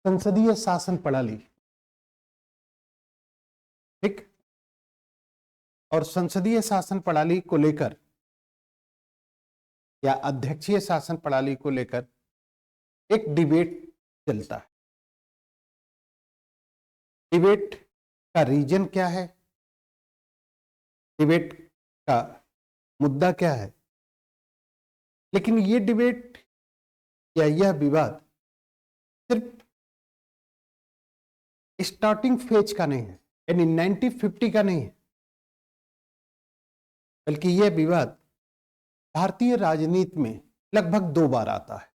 संसदीय शासन प्रणाली, ठीक। और संसदीय शासन प्रणाली को लेकर या अध्यक्षीय शासन प्रणाली को लेकर एक डिबेट चलता है। डिबेट का रीजन क्या है, डिबेट का मुद्दा क्या है, लेकिन ये डिबेट या यह विवाद सिर्फ स्टार्टिंग फेज का नहीं है, यानी 1950 का नहीं है, बल्कि यह विवाद भारतीय राजनीति में लगभग 2 बार आता है।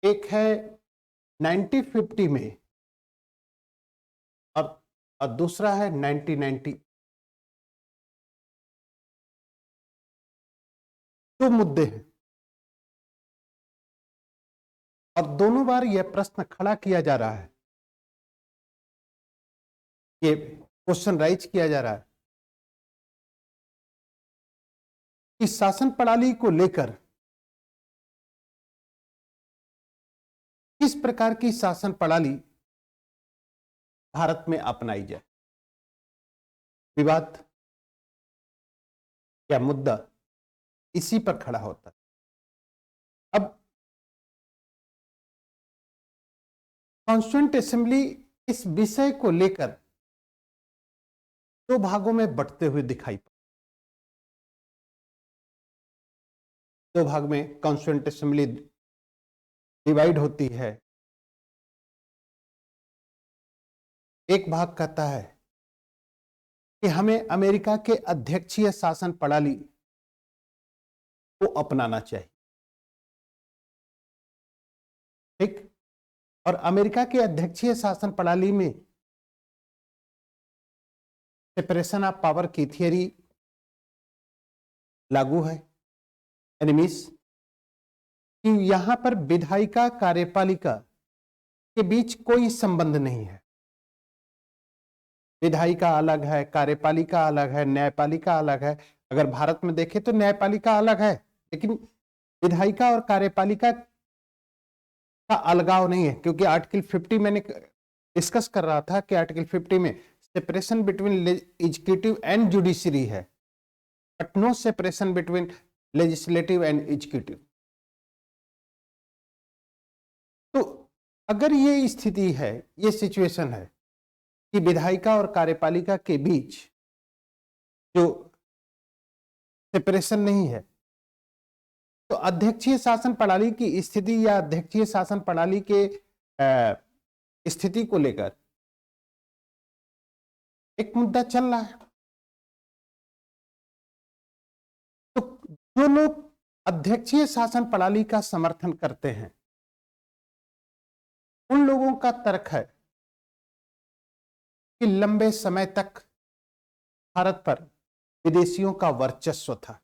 एक है 1950 में और दूसरा है 1990। 2 मुद्दे हैं और दोनों बार यह प्रश्न खड़ा किया जा रहा है, ये क्वेश्चन राइज किया जा रहा है कि शासन प्रणाली को लेकर किस प्रकार की शासन प्रणाली भारत में अपनाई जाए। विवाद या मुद्दा इसी पर खड़ा होता है। अब कॉन्स्टिट्यूएंट असेंबली इस विषय को लेकर 2 भागों में बंटते हुए दिखाई पड़े। 2 भाग में कॉन्स्टिट्यूएंट असेंबली डिवाइड होती है। एक भाग कहता है कि हमें अमेरिका के अध्यक्षीय शासन प्रणाली को अपनाना चाहिए, ठीक। और अमेरिका के अध्यक्षीय शासन प्रणाली में सेपरेशन ऑफ पावर की थियरी लागू है। एनिमीज कि यहां पर विधायिका कार्यपालिका के बीच कोई संबंध नहीं है। विधायिका अलग है, कार्यपालिका अलग है, न्यायपालिका अलग है। अगर भारत में देखें तो न्यायपालिका अलग है, लेकिन विधायिका और कार्यपालिका का अलगाव नहीं है, क्योंकि आर्टिकल 50 मैंने डिस्कस कर रहा था कि आर्टिकल 50 में separation between executive and judiciary है, but no separation between legislative and executive. तो अगर ये स्थिति है, ये सिचुएशन है कि विधायिका और कार्यपालिका के बीच जो सेपरेशन नहीं है, तो अध्यक्षीय शासन प्रणाली की स्थिति या अध्यक्षीय शासन प्रणाली के स्थिति को लेकर एक मुद्दा चल रहा है। तो जो लोग अध्यक्षीय शासन प्रणाली का समर्थन करते हैं, उन लोगों का तर्क है कि लंबे समय तक भारत पर विदेशियों का वर्चस्व था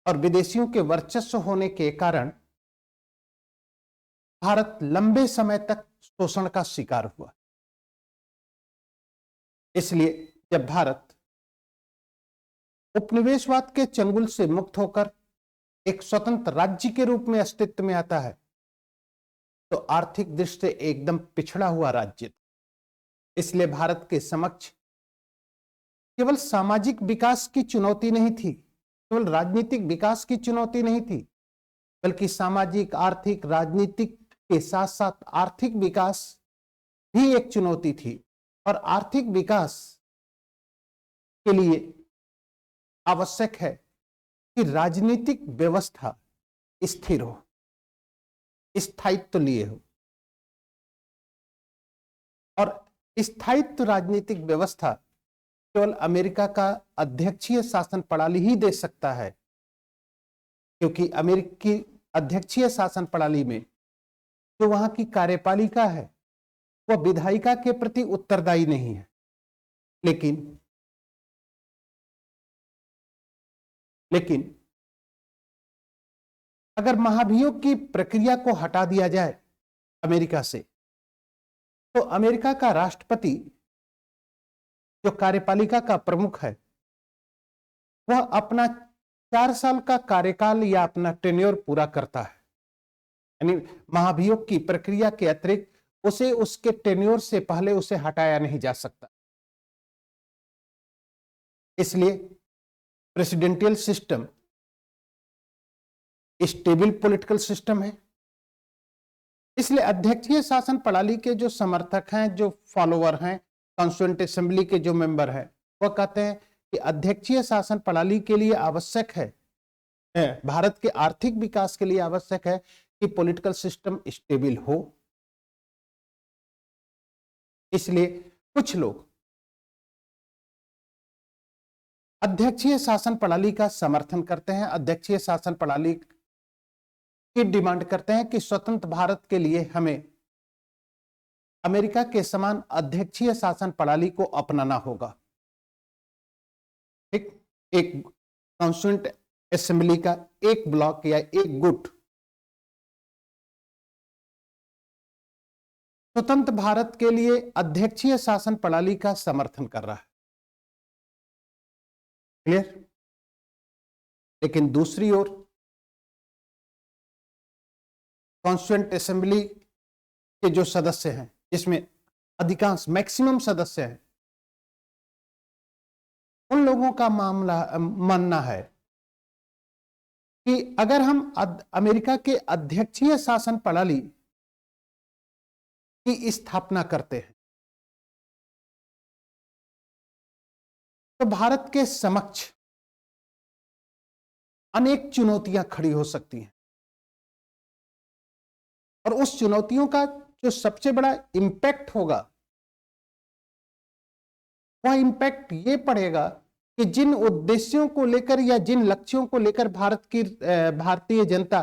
और विदेशियों के वर्चस्व होने के कारण भारत लंबे समय तक शोषण का शिकार हुआ। इसलिए जब भारत उपनिवेशवाद के चंगुल से मुक्त होकर एक स्वतंत्र राज्य के रूप में अस्तित्व में आता है, तो आर्थिक दृष्टि से एकदम पिछड़ा हुआ राज्य था। इसलिए भारत के समक्ष केवल सामाजिक विकास की चुनौती नहीं थी, केवल राजनीतिक विकास की चुनौती नहीं थी, बल्कि सामाजिक, आर्थिक, राजनीतिक के साथ साथ आर्थिक विकास भी एक चुनौती थी। और आर्थिक विकास के लिए आवश्यक है कि राजनीतिक व्यवस्था स्थिर हो, स्थायित्व लिए हो, और स्थायित्व राजनीतिक व्यवस्था केवल अमेरिका का अध्यक्षीय शासन प्रणाली ही दे सकता है, क्योंकि अमेरिकी अध्यक्षीय शासन प्रणाली में जो वहां की कार्यपालिका है वह विधायिका के प्रति उत्तरदायी नहीं है। लेकिन अगर महाभियोग की प्रक्रिया को हटा दिया जाए अमेरिका से, तो अमेरिका का राष्ट्रपति जो कार्यपालिका का प्रमुख है, वह अपना 4 साल का कार्यकाल या अपना टेन्योर पूरा करता है। यानी महाभियोग की प्रक्रिया के अतिरिक्त उसे उसके टेन्योर से पहले उसे हटाया नहीं जा सकता। इसलिए presidential system stable political system है। इसलिए अध्यक्षीय शासन प्रणाली के जो समर्थक हैं, जो फॉलोअर हैं, कॉन्स्टिट्यूएंट असेंबली के जो मेंबर हैं, वह कहते हैं कि अध्यक्षीय शासन प्रणाली के लिए आवश्यक है, भारत के आर्थिक विकास के लिए आवश्यक है कि पॉलिटिकल सिस्टम स्टेबल हो। इसलिए कुछ लोग अध्यक्षीय शासन प्रणाली का समर्थन करते हैं, अध्यक्षीय शासन प्रणाली की डिमांड करते हैं कि स्वतंत्र भारत के लिए हमें अमेरिका के समान अध्यक्षीय शासन प्रणाली को अपनाना होगा। ठीक, एक कॉन्स्टिट्यूएंट असेंबली का एक ब्लॉक या एक गुट स्वतंत्र भारत के लिए अध्यक्षीय शासन प्रणाली का समर्थन कर रहा है। क्लियर? लेकिन दूसरी ओर कॉन्स्टिट्यूएंट असेंबली के जो सदस्य हैं, जिसमें अधिकांश मैक्सिमम सदस्य हैं, उन लोगों का मानना है कि अगर हम अमेरिका के अध्यक्षीय शासन प्रणाली की स्थापना करते हैं तो भारत के समक्ष अनेक चुनौतियां खड़ी हो सकती हैं, और उस चुनौतियों का जो सबसे बड़ा इंपैक्ट होगा वह इंपैक्ट ये पड़ेगा कि जिन उद्देश्यों को लेकर या जिन लक्ष्यों को लेकर भारतीय जनता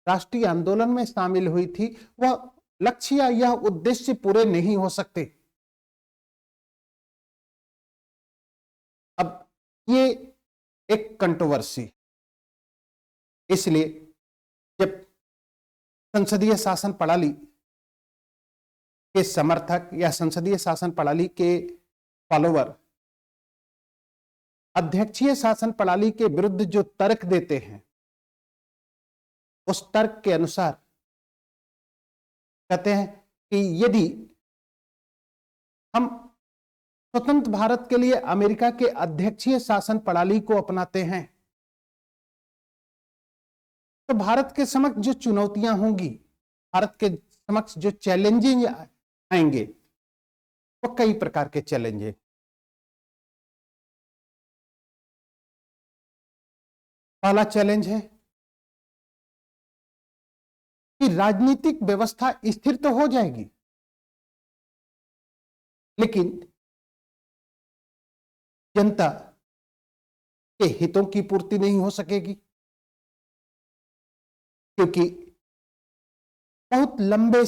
राष्ट्रीय आंदोलन में शामिल हुई थी, वह लक्ष्य या यह उद्देश्य पूरे नहीं हो सकते। अब ये एक कंट्रोवर्सी, इसलिए जब संसदीय शासन प्रणाली के समर्थक या संसदीय शासन प्रणाली के फॉलोवर अध्यक्षीय शासन प्रणाली के विरुद्ध जो तर्क देते हैं, उस तर्क के अनुसार कहते हैं कि यदि हम स्वतंत्र भारत के लिए अमेरिका के अध्यक्षीय शासन प्रणाली को अपनाते हैं तो भारत के समक्ष जो चुनौतियां होंगी, भारत के समक्ष जो चैलेंजेस आएंगे, वो कई प्रकार के चैलेंज हैं। पहला चैलेंज है कि राजनीतिक व्यवस्था स्थिर तो हो जाएगी, लेकिन जनता के हितों की पूर्ति नहीं हो सकेगी, क्योंकि बहुत लंबे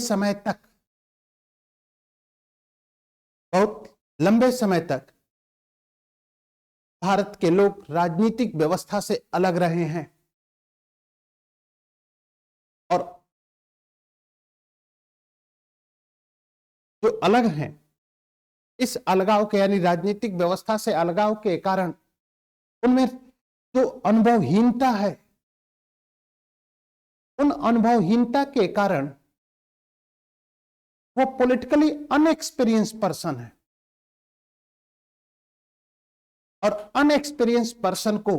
समय तक भारत के लोग राजनीतिक व्यवस्था से अलग रहे हैं, और जो अलग हैं, इस अलगाव के यानी राजनीतिक व्यवस्था से अलगाव के कारण उनमें जो अनुभवहीनता है, उन अनुभवहीनता के कारण वो पॉलिटिकली अनएक्सपीरियंस पर्सन है, और अनएक्सपीरियंस पर्सन को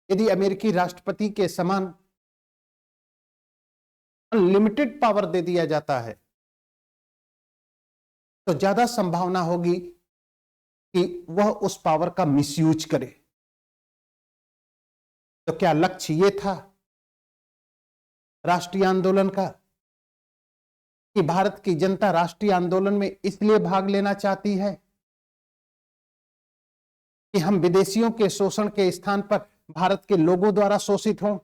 यदि अमेरिकी राष्ट्रपति के समान अनलिमिटेड पावर दे दिया जाता है तो ज्यादा संभावना होगी कि वह उस पावर का मिसयूज करे। तो क्या लक्ष्य ये था राष्ट्रीय आंदोलन का कि भारत की जनता राष्ट्रीय आंदोलन में इसलिए भाग लेना चाहती है कि हम विदेशियों के शोषण के स्थान पर भारत के लोगों द्वारा शोषित हों?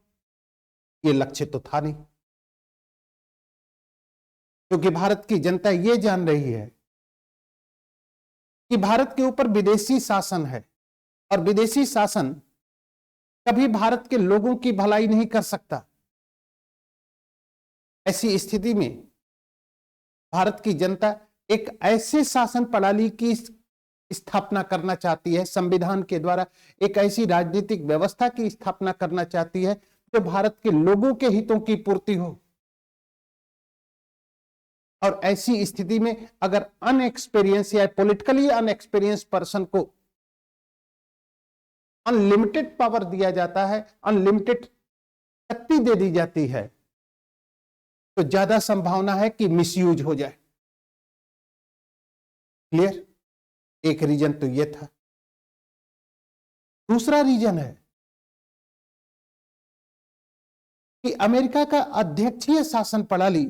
यह लक्ष्य तो था नहीं, क्योंकि भारत की जनता यह जान रही है कि भारत के ऊपर विदेशी शासन है, और विदेशी शासन कभी भारत के लोगों की भलाई नहीं कर सकता। ऐसी स्थिति में भारत की जनता एक ऐसे शासन प्रणाली की स्थापना करना चाहती है, संविधान के द्वारा एक ऐसी राजनीतिक व्यवस्था की स्थापना करना चाहती है जो भारत के लोगों के हितों की पूर्ति हो। और ऐसी स्थिति में अगर अनएक्सपीरियंस या पॉलिटिकली अनएक्सपीरियंस पर्सन को अनलिमिटेड पावर दिया जाता है, अनलिमिटेड शक्ति दे दी जाती है, तो ज्यादा संभावना है कि मिसयूज हो जाए। क्लियर? एक रीजन तो यह था। दूसरा रीजन है कि अमेरिका का अध्यक्षीय शासन प्रणाली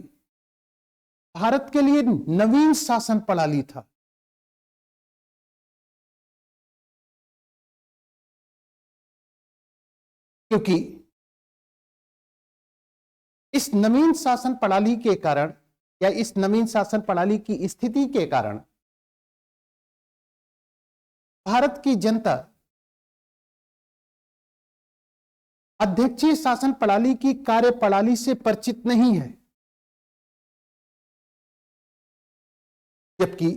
भारत के लिए नवीन शासन प्रणाली था। क्योंकि इस नवीन शासन प्रणाली के कारण या इस नवीन शासन प्रणाली की स्थिति के कारण भारत की जनता अध्यक्षीय शासन प्रणाली की कार्यप्रणाली से परिचित नहीं है, जबकि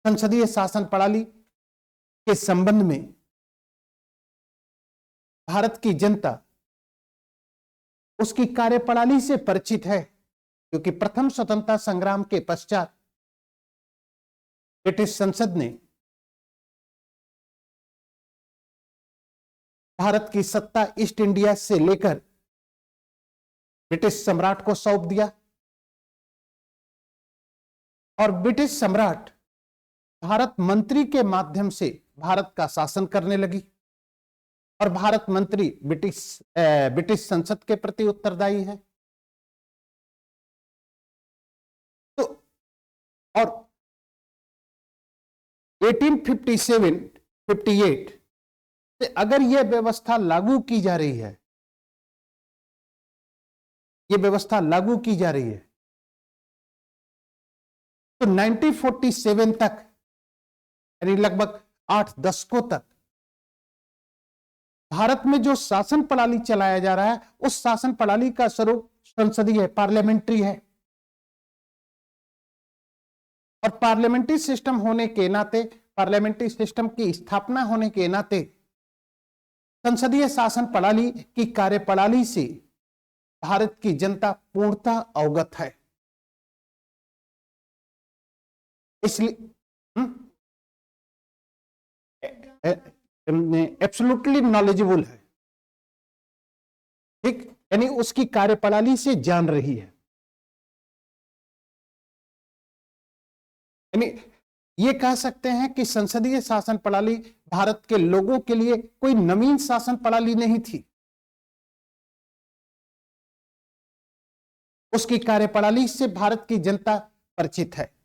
संसदीय शासन प्रणाली के संबंध में भारत की जनता उसकी कार्यप्रणाली से परिचित है। क्योंकि प्रथम स्वतंत्रता संग्राम के पश्चात ब्रिटिश संसद ने भारत की सत्ता ईस्ट इंडिया से लेकर ब्रिटिश सम्राट को सौंप दिया और ब्रिटिश सम्राट भारत मंत्री के माध्यम से भारत का शासन करने लगी और भारत मंत्री ब्रिटिश संसद के प्रति उत्तरदायी है। तो और 1857-58 से अगर यह व्यवस्था लागू की जा रही है, यह व्यवस्था लागू की जा रही है, तो 1947 तक यानी लगभग 8 दशकों तक भारत में जो शासन प्रणाली चलाया जा रहा है उस शासन प्रणाली का स्वरूप संसदीय पार्लियामेंट्री है। और पार्लियामेंट्री सिस्टम होने के नाते, पार्लियामेंट्री सिस्टम की स्थापना होने के नाते संसदीय शासन प्रणाली की कार्यप्रणाली से भारत की जनता पूर्णतः अवगत है। इसलिए एब्सोल्युटली नॉलेजेबल है, ठीक, यानी उसकी कार्यप्रणाली से जान रही है। यानी ये कह सकते हैं कि संसदीय शासन प्रणाली भारत के लोगों के लिए कोई नवीन शासन प्रणाली नहीं थी, उसकी कार्यप्रणाली से भारत की जनता परिचित है।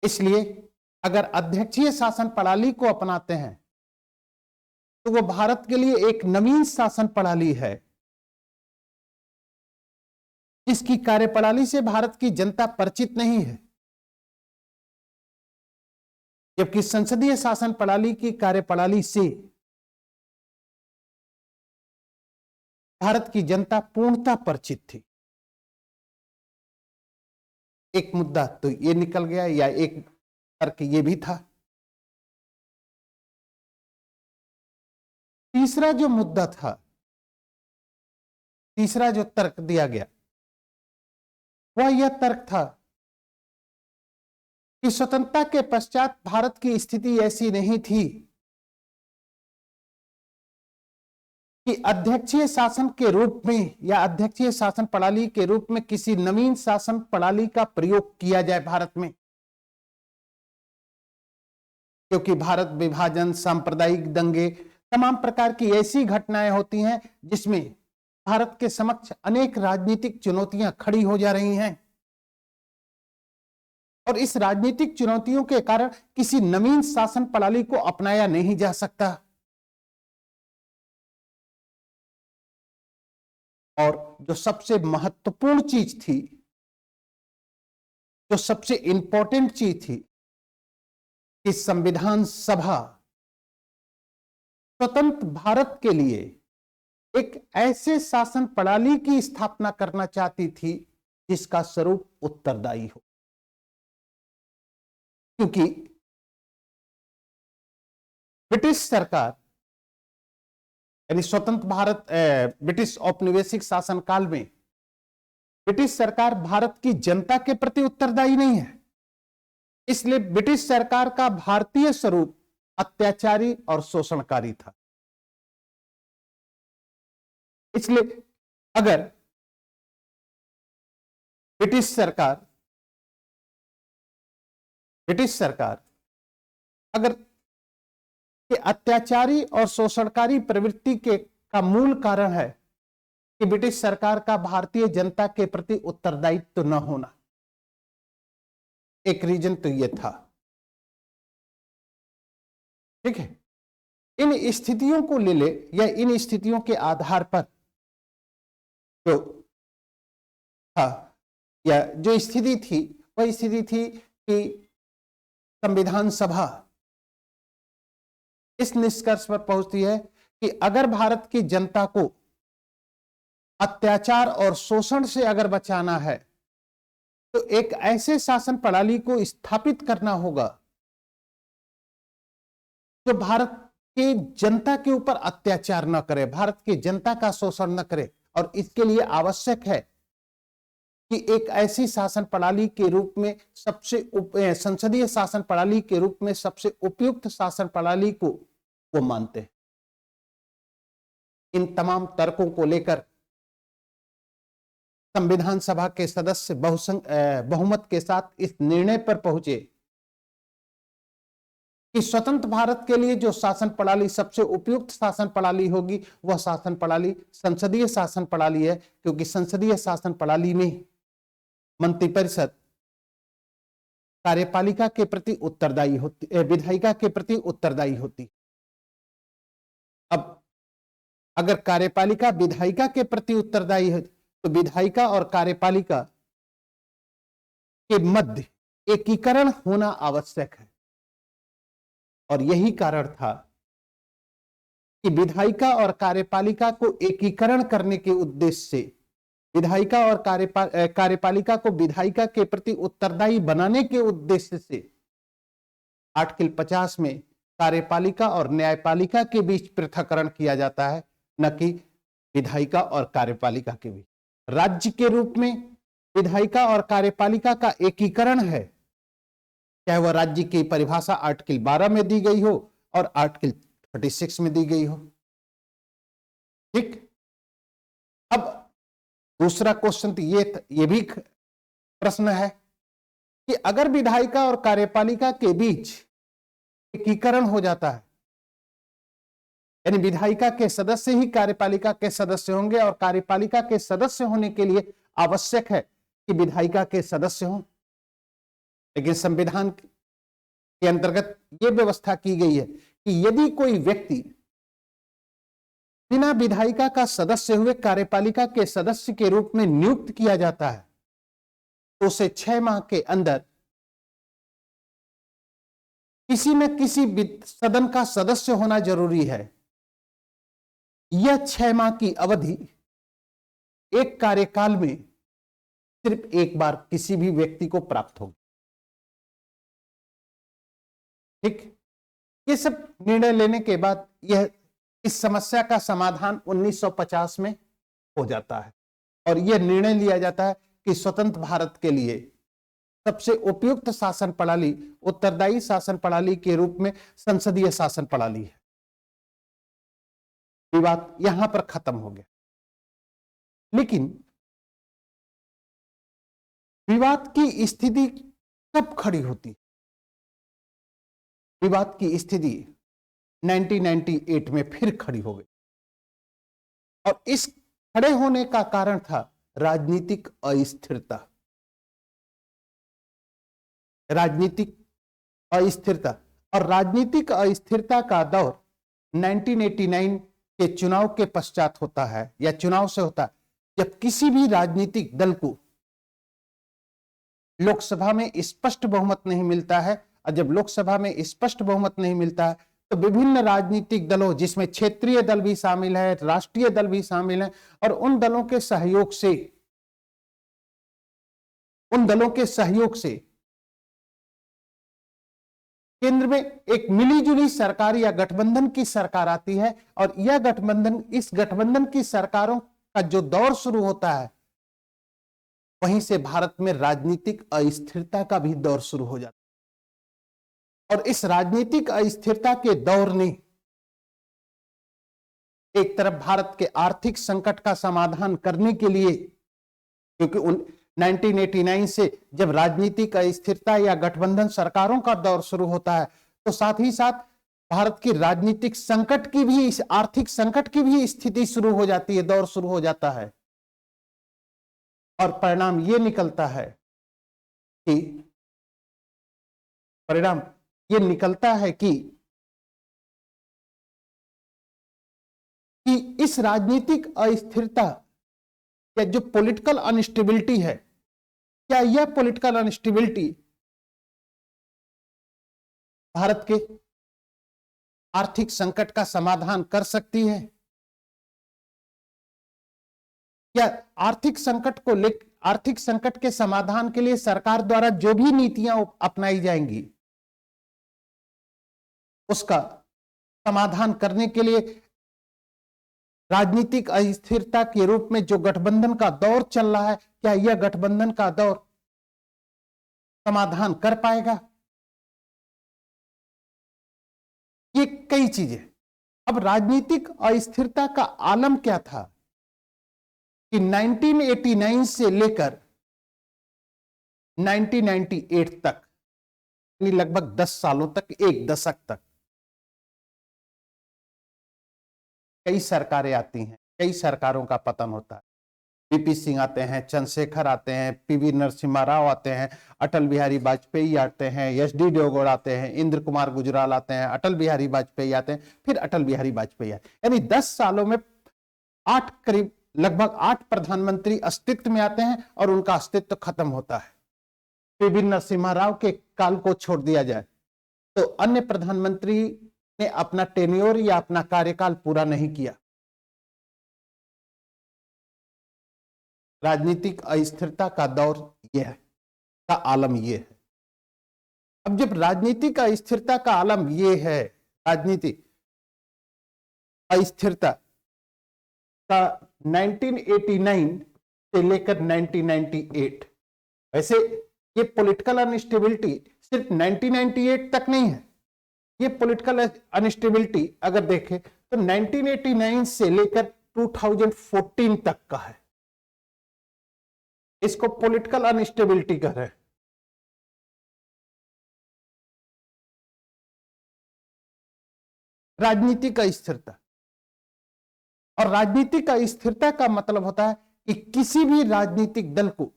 इसलिए अगर अध्यक्षीय शासन प्रणाली को अपनाते हैं तो वो भारत के लिए एक नवीन शासन प्रणाली है, इसकी कार्यप्रणाली से भारत की जनता परिचित नहीं है। जबकि संसदीय शासन प्रणाली की कार्यप्रणाली से भारत की जनता पूर्णतः परिचित थी। एक मुद्दा तो ये निकल गया, या एक तर्क ये भी था। तीसरा जो मुद्दा था, तीसरा जो तर्क दिया गया वह यह तर्क था कि स्वतंत्रता के पश्चात भारत की स्थिति ऐसी नहीं थी कि अध्यक्षीय शासन के रूप में या अध्यक्षीय शासन प्रणाली के रूप में किसी नवीन शासन प्रणाली का प्रयोग किया जाए भारत में। क्योंकि भारत विभाजन, सांप्रदायिक दंगे, तमाम प्रकार की ऐसी घटनाएं होती हैं जिसमें भारत के समक्ष अनेक राजनीतिक चुनौतियां खड़ी हो जा रही हैं और इस राजनीतिक चुनौतियों के कारण किसी नवीन शासन प्रणाली को अपनाया नहीं जा सकता। और जो सबसे महत्वपूर्ण चीज थी, जो सबसे इंपॉर्टेंट चीज थी कि संविधान सभा स्वतंत्र भारत के लिए एक ऐसे शासन प्रणाली की स्थापना करना चाहती थी जिसका स्वरूप उत्तरदायी हो। क्योंकि ब्रिटिश सरकार यानी स्वतंत्र भारत ब्रिटिश औपनिवेशिक शासन काल में ब्रिटिश सरकार भारत की जनता के प्रति उत्तरदायी नहीं है। इसलिए ब्रिटिश सरकार का भारतीय स्वरूप अत्याचारी और शोषणकारी था। इसलिए अगर ब्रिटिश सरकार अगर कि अत्याचारी और शोषणकारी प्रवृत्ति का मूल कारण है कि ब्रिटिश सरकार का भारतीय जनता के प्रति उत्तरदायित्व न होना, एक रीजन तो यह था। ठीक है, इन स्थितियों को ले या इन स्थितियों के आधार पर जो था या जो स्थिति थी वह स्थिति थी कि संविधान सभा इस निष्कर्ष पर पहुंचती है कि अगर भारत की जनता को अत्याचार और शोषण से अगर बचाना है तो एक ऐसे शासन प्रणाली को स्थापित करना होगा जो भारत की जनता के ऊपर अत्याचार न करे, भारत की जनता का शोषण न करे। और इसके लिए आवश्यक है कि एक ऐसी शासन प्रणाली के रूप में संसदीय शासन प्रणाली के रूप में सबसे उपयुक्त शासन प्रणाली को वो मानते हैं। इन तमाम तर्कों को लेकर संविधान सभा के सदस्य बहुमत के साथ इस निर्णय पर पहुंचे कि स्वतंत्र भारत के लिए जो शासन प्रणाली सबसे उपयुक्त शासन प्रणाली होगी वह शासन प्रणाली संसदीय शासन प्रणाली है, क्योंकि संसदीय शासन प्रणाली में मंत्रिपरिषद कार्यपालिका के प्रति उत्तरदायी होती, विधायिका के प्रति उत्तरदायी होती। अब अगर कार्यपालिका विधायिका के प्रति उत्तरदायी है तो विधायिका और कार्यपालिका के मध्य एकीकरण होना आवश्यक है। और यही कारण था कि विधायिका और कार्यपालिका को एकीकरण करने के उद्देश्य से विधायिका और कार्यपालिका को विधायिका के प्रति उत्तरदायी बनाने के उद्देश्य से आर्टिकल 50 में कार्यपालिका और न्यायपालिका के बीच पृथक्करण किया जाता है, न कि विधायिका और कार्यपालिका के बीच। राज्य के रूप में विधायिका और कार्यपालिका का एकीकरण है, चाहे वह राज्य की परिभाषा आर्टिकल 12 में दी गई हो और आर्टिकल 36 में दी गई हो। ठीक, अब दूसरा क्वेश्चन तो ये भी प्रश्न है कि अगर विधायिका और कार्यपालिका के बीच एकीकरण हो जाता है, यानी विधायिका के सदस्य ही कार्यपालिका के सदस्य होंगे और कार्यपालिका के सदस्य होने के लिए आवश्यक है कि विधायिका के सदस्य हों, लेकिन संविधान के अंतर्गत यह व्यवस्था की गई है कि यदि कोई व्यक्ति बिना विधायिका का सदस्य हुए कार्यपालिका के सदस्य के रूप में नियुक्त किया जाता है तो उसे 6 माह के अंदर किसी न किसी सदन का सदस्य होना जरूरी है। यह 6 माह की अवधि एक कार्यकाल में सिर्फ एक बार किसी भी व्यक्ति को प्राप्त होगी। ठीक, ये सब निर्णय लेने के बाद यह इस समस्या का समाधान 1950 में हो जाता है और यह निर्णय लिया जाता है कि स्वतंत्र भारत के लिए सबसे उपयुक्त शासन प्रणाली उत्तरदायी शासन प्रणाली के रूप में संसदीय शासन प्रणाली है। विवाद यहां पर खत्म हो गया, लेकिन विवाद की स्थिति कब खड़ी होती? विवाद की स्थिति 1998 में फिर खड़ी हो गई और इस खड़े होने का कारण था राजनीतिक अस्थिरता। राजनीतिक अस्थिरता और राजनीतिक अस्थिरता का दौर 1989 के चुनाव के पश्चात होता है या चुनाव से होता है, जब किसी भी राजनीतिक दल को लोकसभा में स्पष्ट बहुमत नहीं मिलता है। और जब लोकसभा में स्पष्ट बहुमत नहीं मिलता है तो विभिन्न राजनीतिक दलों, जिसमें क्षेत्रीय दल भी शामिल है, राष्ट्रीय दल भी शामिल है, और उन दलों के सहयोग से केंद्र में एक मिलीजुली सरकार या गठबंधन की सरकार आती है, और यह गठबंधन, इस गठबंधन की सरकारों का जो दौर शुरू होता है, वहीं से भारत में राजनीतिक अस्थिरता का भी दौर शुरू हो जाता है। और इस राजनीतिक अस्थिरता के दौर ने एक तरफ भारत के आर्थिक संकट का समाधान करने के लिए, क्योंकि 1989 से जब राजनीतिक अस्थिरता या गठबंधन सरकारों का दौर शुरू होता है, तो साथ ही साथ भारत की राजनीतिक संकट की भी, आर्थिक संकट की भी स्थिति शुरू हो जाती है, दौर शुरू हो जाता है। और परिणाम ये निकलता है कि इस राजनीतिक अस्थिरता या जो पॉलिटिकल अनस्टेबिलिटी है, क्या यह पॉलिटिकल अनस्टेबिलिटी भारत के आर्थिक संकट का समाधान कर सकती है? या आर्थिक संकट के समाधान के लिए सरकार द्वारा जो भी नीतियां अपनाई जाएंगी, उसका समाधान करने के लिए राजनीतिक अस्थिरता के रूप में जो गठबंधन का दौर चल रहा है, क्या यह गठबंधन का दौर समाधान कर पाएगा? ये कई चीजें। अब राजनीतिक अस्थिरता का आलम क्या था कि 1989 से लेकर 1998 तक, यानी लगभग 10 सालों तक, एक दशक तक, कई सरकारें आती हैं, कई सरकारों का पतन होता है। वीपी सिंह आते हैं, चंद्रशेखर आते हैं, पीवी नरसिम्हा राव आते हैं, अटल बिहारी वाजपेयी आते हैं, एसडी देवगौड़ आते हैं, इंद्र कुमार गुजराल आते हैं, अटल बिहारी वाजपेयी आते हैं, फिर अटल बिहारी वाजपेयी आते हैं। यानी 10 सालों में लगभग 8 प्रधानमंत्री अस्तित्व में आते हैं और उनका अस्तित्व खत्म होता है। पीवी नरसिम्हा राव के काल को छोड़ दिया जाए तो अन्य प्रधानमंत्री ने अपना टेन्योर या अपना कार्यकाल पूरा नहीं किया। राजनीतिक अस्थिरता का दौर यह है, का आलम यह है। अब जब राजनीतिक अस्थिरता का आलम यह है, राजनीतिक अस्थिरता का 1989 से लेकर 1998, वैसे ये पॉलिटिकल अनस्टेबिलिटी सिर्फ 1998 तक नहीं है, ये पॉलिटिकल अनस्टेबिलिटी अगर देखें तो 1989 से लेकर 2014 तक का है। इसको पॉलिटिकल अनस्टेबिलिटी कह रहे हैं। राजनीतिक अस्थिरता, और राजनीतिक अस्थिरता का मतलब होता है कि किसी भी राजनीतिक दल को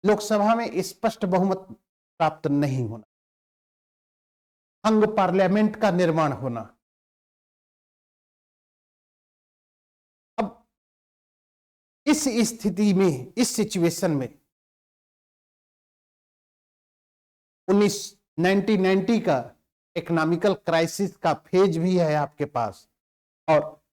लोकसभा में स्पष्ट बहुमत प्राप्त नहीं होना, अंग पार्लियामेंट का निर्माण होना। अब इस स्थिति में, इस सिचुएशन में 1990 का इकोनॉमिकल क्राइसिस का फेज भी है आपके पास, और